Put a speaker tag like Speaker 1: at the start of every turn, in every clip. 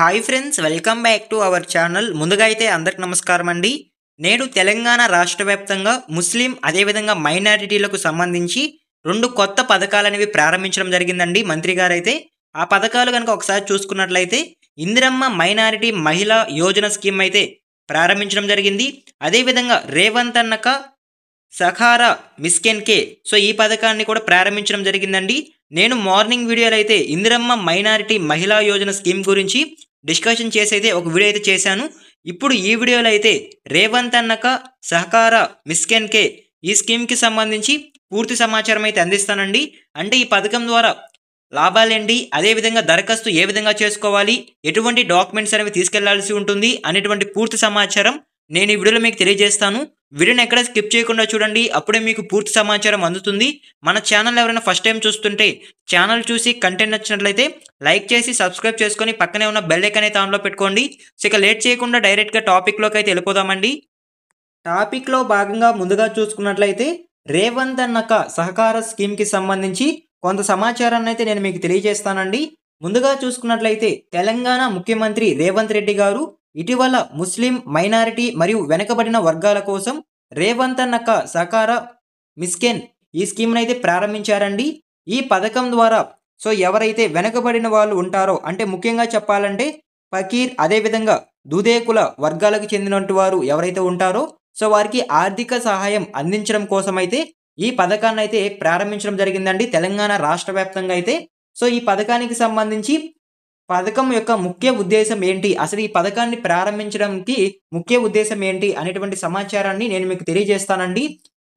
Speaker 1: Hi friends, welcome back to our channel. ముందుగా అయితే అందరికి నమస్కారం అండి. నేడు తెలంగాణ రాష్ట్ర వ్యాప్తంగా ముస్లిం అదేవిధంగా మైనారిటీలకు సంబంధించి 2 కొత్త పథకాలనేవి ప్రారంభించడం జరిగిందండి మంత్రి గారైతే. ఆ పథకాలు గనుక ఒకసారి చూసుకున్నట్లయితే ఇందిరమ్మ మైనారిటీ మహిళా యోజన స్కీమ్ అయితే ప్రారంభించడం జరిగింది. అదేవిధంగా రేవంత్ అన్నక సఖారా మిస్కెన్ కే ఈ పథకాన్ని కూడా ప్రారంభించడం జరిగిందండి. నేను మార్నింగ్ వీడియోలో అయితే ఇందిరమ్మ మైనారిటీ మహిళా యోజన స్కీమ్ గురించి డిస్కషన్ చేసి అయితే ఒక వీడియో అయితే చేశాను. ఇప్పుడు ఈ వీడియోలో అయితే రేవంత్ అన్నక సహకార మిస్కెన్ కే ఈ స్కీమ్కి సంబంధించి పూర్తి సమాచారం అయితే అందిస్తానండి. అంటే ఈ పథకం ద్వారా లాభాలేంటి, అదేవిధంగా దరఖాస్తు ఏ విధంగా చేసుకోవాలి, ఎటువంటి డాక్యుమెంట్స్ అనేవి తీసుకెళ్లాల్సి ఉంటుంది అనేటువంటి పూర్తి సమాచారం నేను ఈ వీడియోలో మీకు తెలియజేస్తాను. వీడియోని ఎక్కడ స్కిప్ చేయకుండా చూడండి, అప్పుడే మీకు పూర్తి సమాచారం అందుతుంది. మన ఛానల్ ఎవరైనా ఫస్ట్ టైం చూస్తుంటే ఛానల్ చూసి కంటెంట్ నచ్చినట్లయితే లైక్ చేసి సబ్స్క్రైబ్ చేసుకొని పక్కనే ఉన్న బెల్ ఐకాన్ అయితే ఆన్లో పెట్టుకోండి. ఇక లేట్ చేయకుండా డైరెక్ట్గా టాపిక్లోకి అయితే వెళ్ళిపోదామండి. టాపిక్లో భాగంగా ముందుగా చూసుకున్నట్లయితే రేవంత్ అన్నక సహకార స్కీమ్కి సంబంధించి కొంత సమాచారాన్ని అయితే నేను మీకు తెలియజేస్తానండి. ముందుగా చూసుకున్నట్లయితే తెలంగాణ ముఖ్యమంత్రి రేవంత్ రెడ్డి గారు ఇటీవల ముస్లిం మైనారిటీ మరియు వెనుకబడిన వర్గాల కోసం రేవంత్ అన్నక సహకార మిస్కెన్ ఈ స్కీమ్ని అయితే ప్రారంభించారండి. ఈ పథకం ద్వారా ఎవరైతే వెనుకబడిన వాళ్ళు ఉంటారో, అంటే ముఖ్యంగా చెప్పాలంటే ఫకీర్ అదేవిధంగా దుదేకుల వర్గాలకు చెందినటువంటి వారు ఎవరైతే ఉంటారో వారికి ఆర్థిక సహాయం అందించడం కోసం అయితే ఈ పథకాన్ని అయితే ప్రారంభించడం జరిగిందండి తెలంగాణ రాష్ట్ర వ్యాప్తంగా అయితే. ఈ పథకానికి సంబంధించి పథకం యొక్క ముఖ్య ఉద్దేశం ఏంటి, అసలు ఈ పథకాన్ని ప్రారంభించడానికి ముఖ్య ఉద్దేశం ఏంటి అనేటువంటి సమాచారాన్ని నేను మీకు తెలియజేస్తానండి.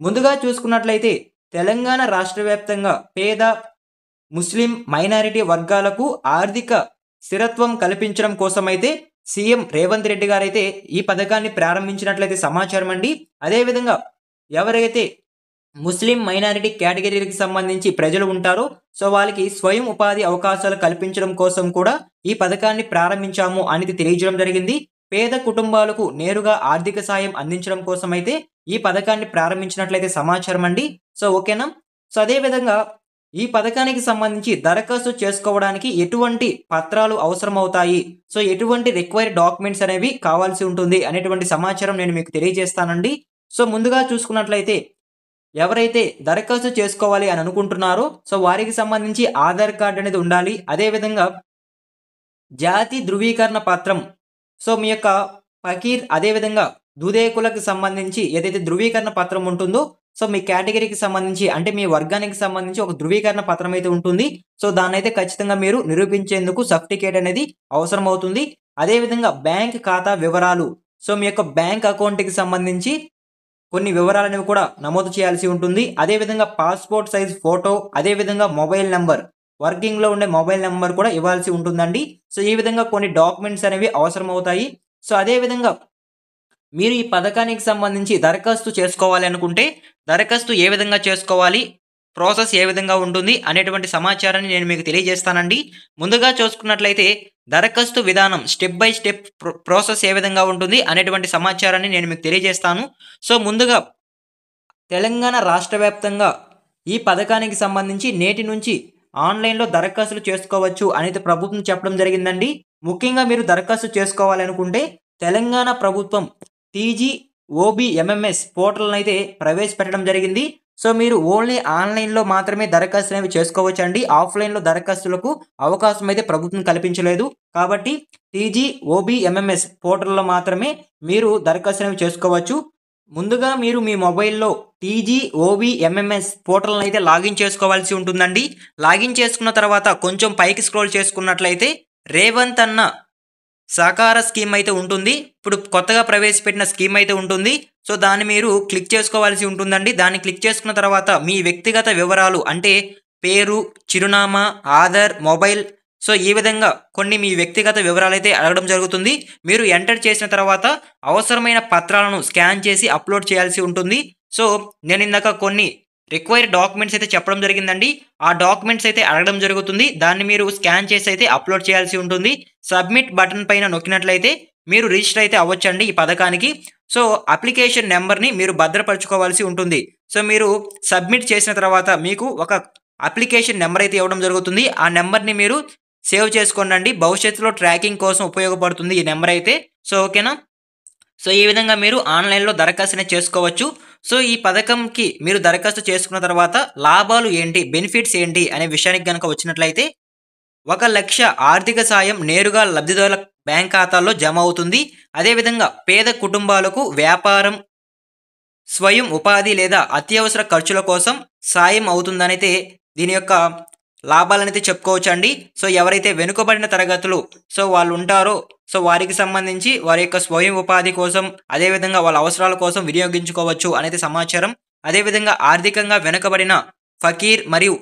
Speaker 1: ముందుగా చూసుకున్నట్లయితే తెలంగాణ రాష్ట్ర వ్యాప్తంగా పేద ముస్లిం మైనారిటీ వర్గాలకు ఆర్థిక స్థిరత్వం కల్పించడం కోసం అయితే సీఎం రేవంత్ రెడ్డి గారైతే ఈ పథకాన్ని ప్రారంభించినట్లయితే సమాచారం అండి. అదేవిధంగా ఎవరైతే ముస్లిం మైనారిటీ కేటగిరీకి సంబంధించి ప్రజలు ఉంటారో వాళ్ళకి స్వయం ఉపాధి అవకాశాలు కల్పించడం కోసం కూడా ఈ పథకాన్ని ప్రారంభించాము అనేది తెలియజేయడం జరిగింది. పేద కుటుంబాలకు నేరుగా ఆర్థిక సాయం అందించడం కోసం అయితే ఈ పథకాన్ని ప్రారంభించినట్లయితే సమాచారం అండి. ఓకేనా. అదేవిధంగా ఈ పథకానికి సంబంధించి దరఖాస్తు చేసుకోవడానికి ఎటువంటి పత్రాలు అవసరమవుతాయి, ఎటువంటి రిక్వైర్డ్ డాక్యుమెంట్స్ అనేవి కావాల్సి ఉంటుంది అనేటువంటి సమాచారం నేను మీకు తెలియజేస్తానండి. ముందుగా చూసుకున్నట్లయితే ఎవరైతే దరఖాస్తు చేసుకోవాలి అని అనుకుంటున్నారో వారికి సంబంధించి ఆధార్ కార్డు అనేది ఉండాలి. అదేవిధంగా జాతి ధృవీకరణ పత్రం, మీ యొక్క ఫకీర్ అదేవిధంగా దుదేకులకు సంబంధించి ఏదైతే ధృవీకరణ పత్రం ఉంటుందో మీ కేటగిరీకి సంబంధించి, అంటే మీ వర్గానికి సంబంధించి ఒక ధృవీకరణ పత్రం అయితే ఉంటుంది. దాన్ని అయితే ఖచ్చితంగా మీరు నిరూపించేందుకు సర్టిఫికేట్ అనేది అవసరం అవుతుంది. అదేవిధంగా బ్యాంక్ ఖాతా వివరాలు, మీ యొక్క బ్యాంక్ అకౌంట్కి సంబంధించి కొన్ని వివరాలు అనేవి కూడా నమోదు చేయాల్సి ఉంటుంది. అదేవిధంగా పాస్పోర్ట్ సైజ్ ఫోటో, అదేవిధంగా మొబైల్ నెంబర్, వర్కింగ్లో ఉండే మొబైల్ నెంబర్ కూడా ఇవ్వాల్సి ఉంటుందండి. ఈ విధంగా కొన్ని డాక్యుమెంట్స్ అనేవి అవసరం అవుతాయి. అదేవిధంగా మీరు ఈ పథకానికి సంబంధించి దరఖాస్తు చేసుకోవాలి అనుకుంటే దరఖాస్తు ఏ విధంగా చేసుకోవాలి, ప్రాసెస్ ఏ విధంగా ఉంటుంది అనేటువంటి సమాచారాన్ని నేను మీకు తెలియజేస్తానండి. ముందుగా చూసుకున్నట్లయితే దరఖాస్తు విధానం స్టెప్ బై స్టెప్ ప్రాసెస్ ఏ విధంగా ఉంటుంది అనేటువంటి సమాచారాన్ని నేను మీకు తెలియజేస్తాను. ముందుగా తెలంగాణ రాష్ట్ర వ్యాప్తంగా ఈ పథకానికి సంబంధించి నేటి నుంచి ఆన్లైన్లో దరఖాస్తులు చేసుకోవచ్చు అనేది ప్రభుత్వం చెప్పడం జరిగిందండి. ముఖ్యంగా మీరు దరఖాస్తు చేసుకోవాలనుకుంటే తెలంగాణ ప్రభుత్వం TGOBMMS పోర్టల్ని అయితే ప్రవేశపెట్టడం జరిగింది. మీరు ఓన్లీ ఆన్లైన్లో మాత్రమే దరఖాస్తు అనేవి చేసుకోవచ్చండి. ఆఫ్లైన్లో దరఖాస్తులకు అవకాశం అయితే ప్రభుత్వం కల్పించలేదు. కాబట్టి TGOBMMS పోర్టల్లో మాత్రమే మీరు దరఖాస్తు అనేవి చేసుకోవచ్చు. ముందుగా మీరు మీ మొబైల్లో TGOBMMS పోర్టల్ని అయితే లాగిన్ చేసుకోవాల్సి ఉంటుందండి. లాగిన్ చేసుకున్న తర్వాత కొంచెం పైకి స్క్రోల్ చేసుకున్నట్లయితే రేవంత్ అన్న సహకార స్కీమ్ అయితే ఉంటుంది. ఇప్పుడు కొత్తగా ప్రవేశపెట్టిన స్కీమ్ అయితే ఉంటుంది. దాన్ని మీరు క్లిక్ చేసుకోవాల్సి ఉంటుందండి. దాన్ని క్లిక్ చేసుకున్న తర్వాత మీ వ్యక్తిగత వివరాలు, అంటే పేరు, చిరునామా, ఆధార్, మొబైల్, ఈ విధంగా కొన్ని మీ వ్యక్తిగత వివరాలు అయితే అడగడం జరుగుతుంది. మీరు ఎంటర్ చేసిన తర్వాత అవసరమైన పత్రాలను స్కాన్ చేసి అప్లోడ్ చేయాల్సి ఉంటుంది. నేను ఇందాక కొన్ని రిక్వైర్డ్ డాక్యుమెంట్స్ అయితే చెప్పడం జరిగిందండి. ఆ డాక్యుమెంట్స్ అయితే అడగడం జరుగుతుంది. దాన్ని మీరు స్కాన్ చేసి అయితే అప్లోడ్ చేయాల్సి ఉంటుంది. సబ్మిట్ బటన్ పైన నొక్కినట్లయితే మీరు రిజిస్టర్ అయితే అవ్వచ్చండి ఈ పథకానికి. అప్లికేషన్ నెంబర్ని మీరు భద్రపరచుకోవాల్సి ఉంటుంది. మీరు సబ్మిట్ చేసిన తర్వాత మీకు ఒక అప్లికేషన్ నెంబర్ అయితే ఇవ్వడం జరుగుతుంది. ఆ నెంబర్ని మీరు సేవ్ చేసుకోండండి. భవిష్యత్తులో ట్రాకింగ్ కోసం ఉపయోగపడుతుంది ఈ నంబర్ అయితే. సో, ఓకేనా? సో, ఈ విధంగా మీరు ఆన్‌లైన్‌లో దరఖాస్తుని చేసుకోవచ్చు. సో, ఈ పథకంకి మీరు దరఖాస్తు చేసుకున్న తర్వాత లాభాలు ఏంటి? బెనిఫిట్స్ ఏంటి? అనే విషయానికి గనక వచ్చినట్లయితే 1,00,000 ఆర్థిక సాయం నేరుగా లబ్ధిదారుల బ్యాంక్ ఖాతాల్లో జమ అవుతుంది. అదేవిధంగా పేద కుటుంబాలకు వ్యాపారం, స్వయం ఉపాధి లేదా అత్యవసర ఖర్చుల కోసం సాయం అవుతుందనైతే దీని యొక్క లాభాలనైతే చెప్పుకోవచ్చండి. సో, ఎవరైతే వెనుకబడిన తరగతులు వాళ్ళుంటారో వారికి సంబంధించి వారి యొక్క స్వయం ఉపాధి కోసం, అదేవిధంగా వాళ్ళ అవసరాల కోసం వినియోగించుకోవచ్చు అనేది సమాచారం. అదేవిధంగా ఆర్థికంగా వెనుకబడిన ఫకీర్ మరియు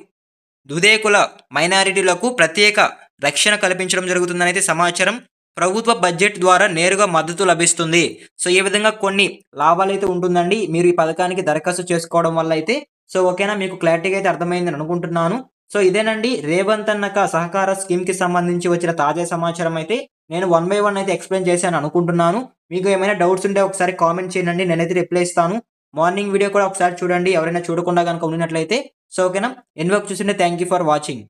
Speaker 1: దుదేకుల మైనారిటీలకు ప్రత్యేక రక్షణ కల్పించడం జరుగుతుందనైతే సమాచారం. ప్రభుత్వ బడ్జెట్ ద్వారా నేరుగా మద్దతు లభిస్తుంది. సో, ఈ విధంగా కొన్ని లాభాలైతే ఉంటుందండి. మీరు ఈ పథకానికి దరఖాస్తు చేసుకోవడం వల్ల అయితే. సో, ఓకేనా? మీకు క్లారిటీగా అయితే అర్థమైందని అనుకుంటున్నాను. సో, ఇదేనండి రేవంత్ అన్నక సహకార స్కీమ్‌కి సంబంధించి వచ్చిన తాజా సమాచారం అయితే నేను వన్ బై వన్ అయితే ఎక్స్‌ప్లెయిన్ చేశాను అనుకుంటున్నాను. మీకు ఏమైనా డౌట్స్ ఉంటే ఒకసారి కామెంట్ చేయండి. నేనైతే రిప్లై ఇస్తాను. మార్నింగ్ వీడియో కూడా ఒకసారి చూడండి. ఎవరైనా చూడకుండా గనుక ఉండినట్లయితే. సో, ఓకేనా? ఎండ్ వరకు చూసింటే థాంక్ యూ ఫర్ వాచింగ్.